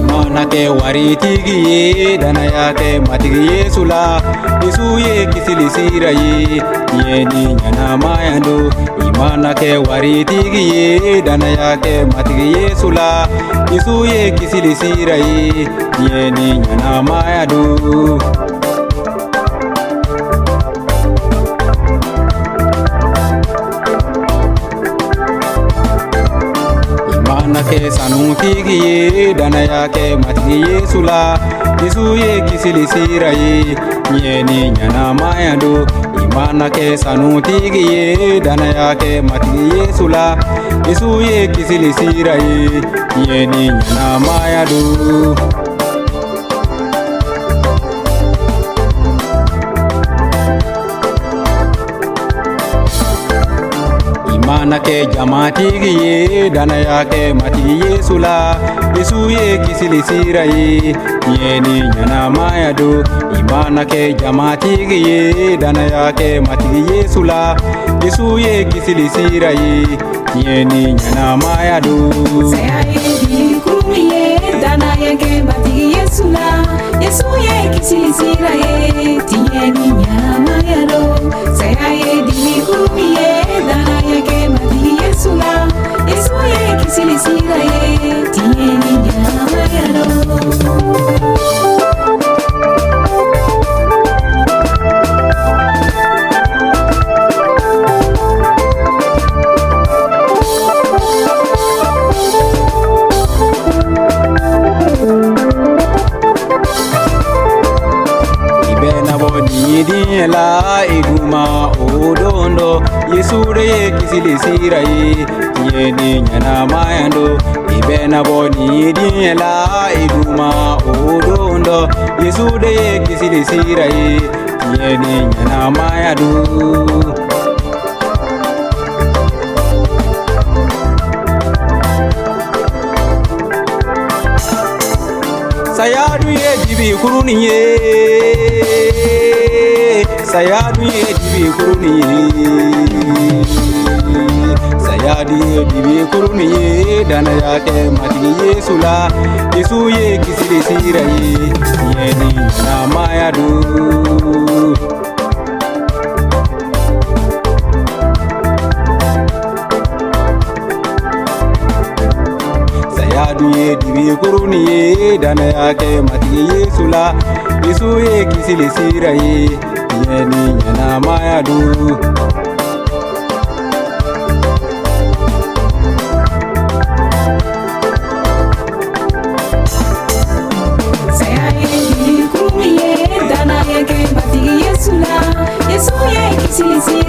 Manake waritigi dana yake matigi Yesula Yesu ye kisilisira ye yeni nyana mayando Imanake waritigi dana yake matigi Yesula Yesu ye kisilisira ye yeni nyana mayando Manake sanutigi dana yake matigi Yesula Yesu ye kisilisira ye yeni nyana mayando Imanake sanutigi dana yake matigi Yesula Yesu ye kisilisira ye yeni nyana mayando Manake jamatigi ye dana yake matigi Yesula Yesu ye kisilisira ye yeni nyana mayado Imanake jamatigi ye dana yake matigi Yesula Yesu ye kisilisira ye yeni nyana mayado Sayayedi kumiye dana yake matigi Yesula Yesu ye kisilisira ye yeni nyana mayado Sayayedi kumiye dana yake matigi Yesula Yesu ye kisilisira ye yeni nyana mayado Nidi la iguma odondo Yesu ye kisilisira ye yeni nyana mayando Ibena boni di la iguma odondo Yesu ye kisilisira ye yeni nyana mayado Sayadu ye jibi kuruni ye Sayadu ye dibi kuruni ye Sayadu ye dibi kuruni ye dana yake matigi Yesula Yesu ye kisilisira ye yeni nyana mayado Sayadu ye dibi kuruni ye dana yake matigi Yesula Yesu ye kisilisira ye yeni nyana mayado Sayayedi kumiye dana yake matigi Yesula Yesu ye kisilisira